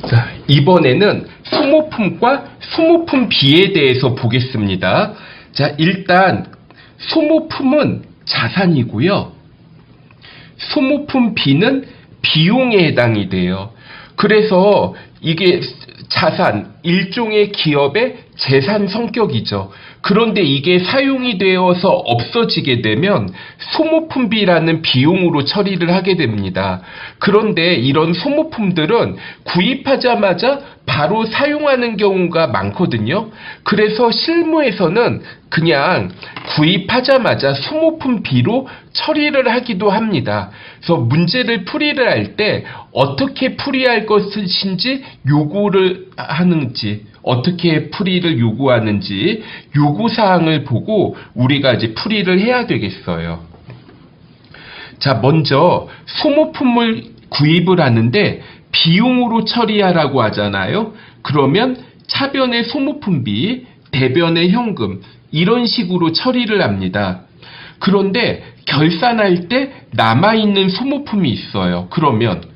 자, 이번에는 소모품과 소모품비에 대해서 보겠습니다. 자, 일단 소모품은 자산이고요. 소모품비는 비용에 해당이 돼요. 그래서 이게 자산, 일종의 기업의 재산 성격이죠. 그런데 이게 사용이 되어서 없어지게 되면 소모품비라는 비용으로 처리를 하게 됩니다. 그런데 이런 소모품들은 구입하자마자 바로 사용하는 경우가 많거든요. 그래서 실무에서는 그냥 구입하자마자 소모품비로 처리를 하기도 합니다. 그래서 문제를 풀이를 할 때 어떻게 풀이할 것인지 요구를 하는지, 어떻게 풀이를 요구하는지 요구사항을 보고 우리가 이제 풀이를 해야 되겠어요. 자, 먼저 소모품을 구입을 하는데 비용으로 처리하라고 하잖아요. 그러면 차변의 소모품비, 대변의 현금 이런 식으로 처리를 합니다. 그런데 결산할 때 남아있는 소모품이 있어요. 그러면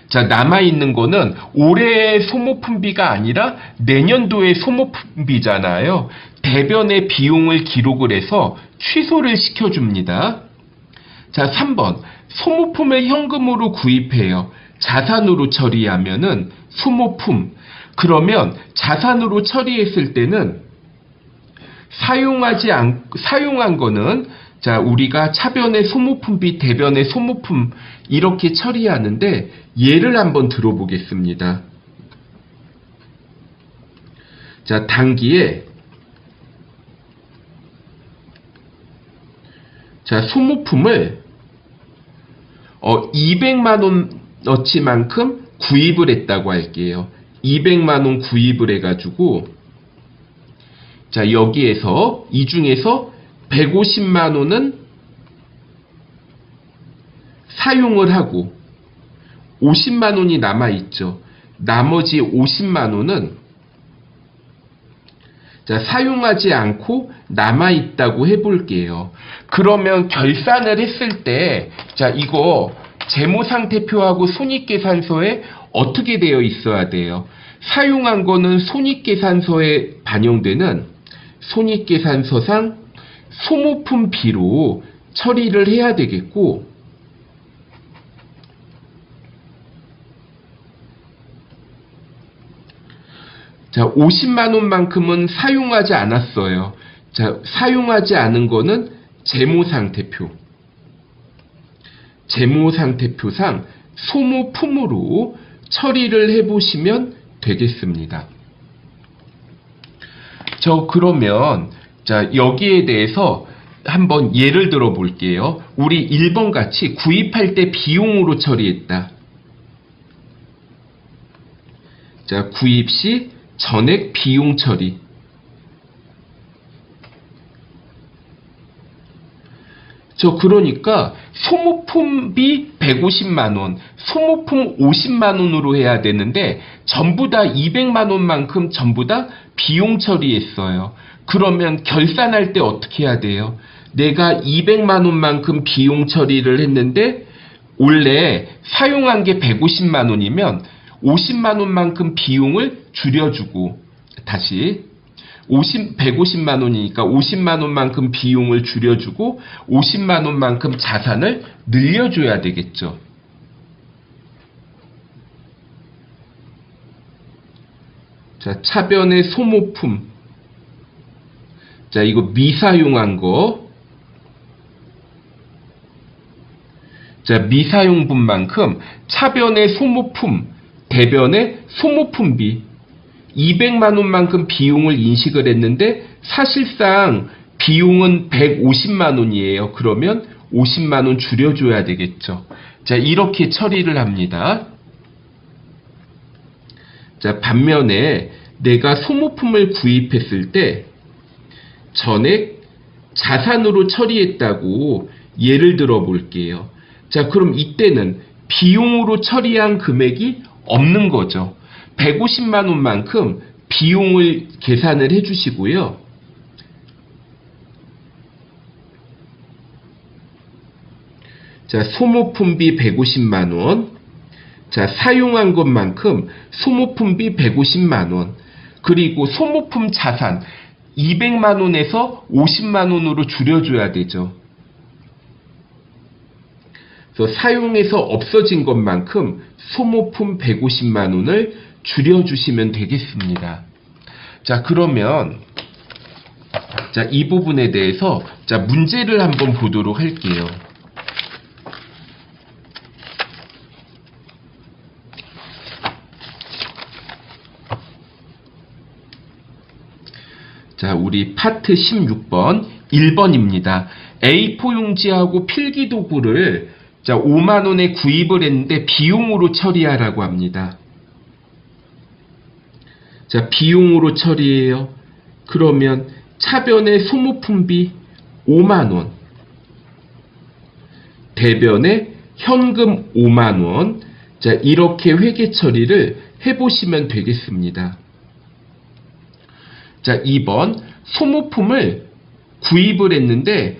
자, 남아있는 거는 올해의 소모품비가 아니라 내년도의 소모품비잖아요. 대변의 비용을 기록을 해서 취소를 시켜줍니다. 자, 3번. 소모품을 현금으로 구입해요. 자산으로 처리하면은 소모품. 그러면 자산으로 처리했을 때는 사용한 거는 자, 우리가 차변의 소모품비, 대변의 소모품 이렇게 처리하는데 예를 한번 들어보겠습니다. 자, 당기에 자, 소모품을 200만 원어치만큼 구입을 했다고 할게요. 200만 원 구입을 해가지고 자, 여기에서 이 중에서 150만 원은 사용을 하고 50만 원이 남아있죠. 나머지 50만 원은 자, 사용하지 않고 남아있다고 해볼게요. 그러면 결산을 했을 때 자, 이거 재무상태표하고 손익계산서에 어떻게 되어 있어야 돼요? 사용한 거는 손익계산서에 반영되는 손익계산서상 소모품비로 처리를 해야 되겠고, 자, 50만 원만큼은 사용하지 않았어요. 자, 사용하지 않은 거는 재무상태표. 재무상태표상 소모품으로 처리를 해보시면 되겠습니다. 그러면 자, 여기에 대해서 한번 예를 들어 볼게요. 우리 1번 같이 구입할 때 비용으로 처리했다. 자, 구입 시 전액 비용 처리. 그러니까 소모품비 150만 원, 소모품 50만 원으로 해야 되는데 전부 다 200만 원만큼 전부 다 비용 처리했어요. 그러면 결산할 때 어떻게 해야 돼요? 내가 200만 원만큼 비용 처리를 했는데 원래 사용한 게 150만 원이면 50만 원만큼 비용을 줄여주고 다시 150만 원이니까 50만 원만큼 비용을 줄여주고 50만 원만큼 자산을 늘려줘야 되겠죠. 자, 차변의 소모품. 자, 이거 미사용한 거. 자, 미사용분만큼 차변의 소모품, 대변의 소모품비 200만 원만큼 비용을 인식을 했는데 사실상 비용은 150만 원이에요. 그러면 50만 원 줄여줘야 되겠죠. 자, 이렇게 처리를 합니다. 자, 반면에 내가 소모품을 구입했을 때 전액 자산으로 처리했다고 예를 들어 볼게요. 자, 그럼 이때는 비용으로 처리한 금액이 없는 거죠. 150만 원만큼 비용을 계산을 해주시고요. 자, 소모품비 150만 원, 자, 사용한 것만큼 소모품비 150만 원, 그리고 소모품 자산 200만 원에서 50만 원으로 줄여줘야 되죠. 그래서 사용해서 없어진 것만큼 소모품 150만 원을 줄여주시면 되겠습니다. 자, 그러면 자, 이 부분에 대해서 자, 문제를 한번 보도록 할게요. 자, 우리 파트 16번 1번입니다. A4 용지하고 필기도구를 자, 5만 원에 구입을 했는데 비용으로 처리하라고 합니다. 자, 비용으로 처리해요. 그러면 차변의 소모품비 5만 원, 대변에 현금 5만 원. 자, 이렇게 회계 처리를 해보시면 되겠습니다. 자, 2번 소모품을 구입을 했는데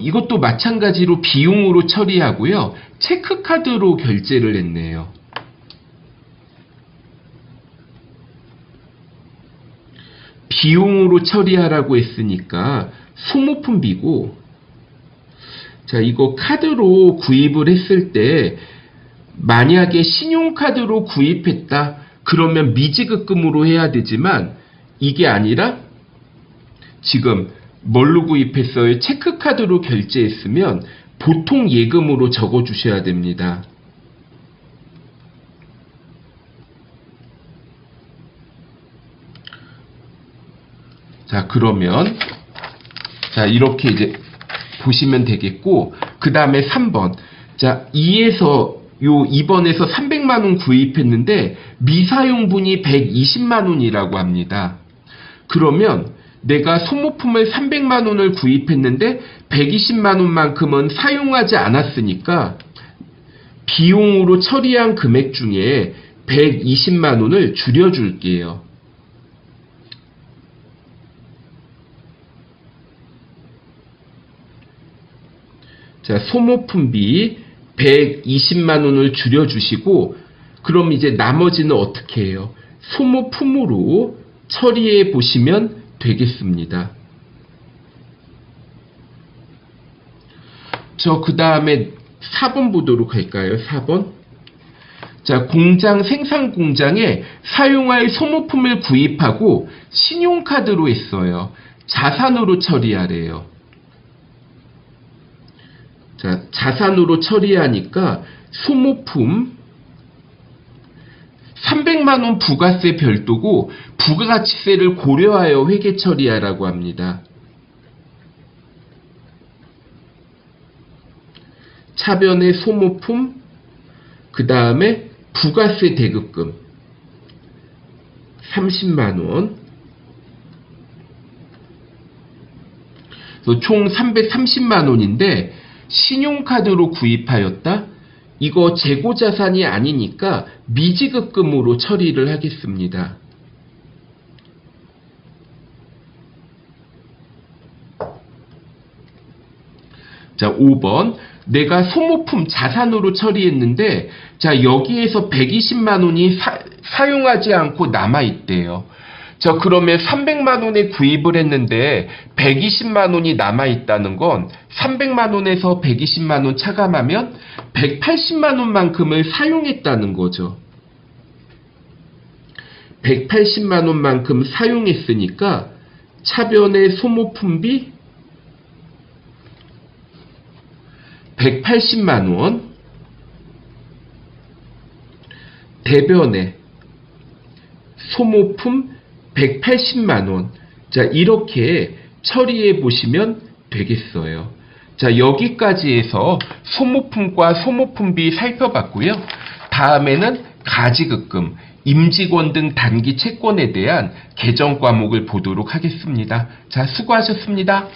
이것도 마찬가지로 비용으로 처리하고요. 체크카드로 결제를 했네요. 비용으로 처리하라고 했으니까 소모품비고, 자, 이거 카드로 구입을 했을 때 만약에 신용카드로 구입했다 그러면 미지급금으로 해야 되지만 이게 아니라 지금 뭘로 구입했어요? 체크카드로 결제했으면 보통 예금으로 적어주셔야 됩니다. 자, 그러면 자, 이렇게 이제 보시면 되겠고, 그 다음에 3번. 자, 2번에서 300만 원 구입했는데 미사용분이 120만 원이라고 합니다. 그러면 내가 소모품을 300만 원을 구입했는데 120만 원만큼은 사용하지 않았으니까 비용으로 처리한 금액 중에 120만 원을 줄여줄게요. 자, 소모품비 120만 원을 줄여주시고, 그럼 이제 나머지는 어떻게 해요? 소모품으로 처리해 보시면 되겠습니다. 그 다음에 4번 보도록 할까요? 4번. 자, 공장, 생산 공장에 사용할 소모품을 구입하고 신용카드로 했어요. 자산으로 처리하래요. 자, 자산으로 처리하니까 소모품 300만 원 부가세 별도고 부가가치세를 고려하여 회계 처리하라고 합니다. 차변의 소모품, 그 다음에 부가세 대급금 30만 원, 총 330만 원인데 신용카드로 구입하였다? 이거 재고자산이 아니니까 미지급금으로 처리를 하겠습니다. 자, 5번. 내가 소모품 자산으로 처리했는데, 자, 여기에서 120만 원이 사용하지 않고 남아있대요. 자, 그러면 300만 원에 구입을 했는데 120만 원이 남아있다는 건 300만 원에서 120만 원 차감하면 180만 원만큼을 사용했다는 거죠. 180만 원만큼 사용했으니까 차변의 소모품비 180만 원, 대변에 소모품 180만 원. 자, 이렇게 처리해 보시면 되겠어요. 자, 여기까지 해서 소모품과 소모품비 살펴봤고요. 다음에는 가지급금, 임직원 등 단기 채권에 대한 개정 과목을 보도록 하겠습니다. 자, 수고하셨습니다.